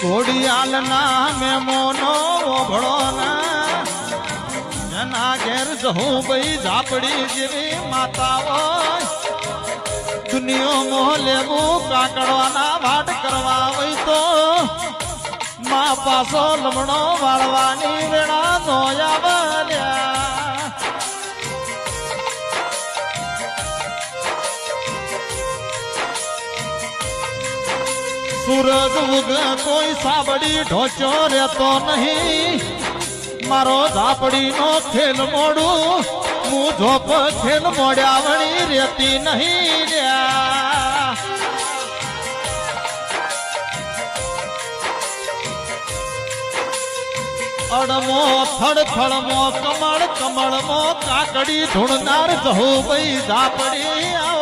ઘોડિયાલના મેમોનો ઓભળો ના એના ઘેર જહું ભાઈ ઝાપડી જેવી માતા હોય દુનિયો મોહ લેવું કાકડવાના વાટ કરવા હોય તો મા પાસો લમણો વાળવાની વેળા નો આવ્યા સૂરજ ઉગ કોઈ સાબડી ઢોચો રહેતો નહીં મારો ઝાપડી નો ખેલ મોડું હું ઝોપ ખેલ મોડ્યા વળી રહેતી નહીં અડમો થડથડમો કમળ કમળમો કાકડી ધૂણનાર જહુ ભાઈ ઝાપડી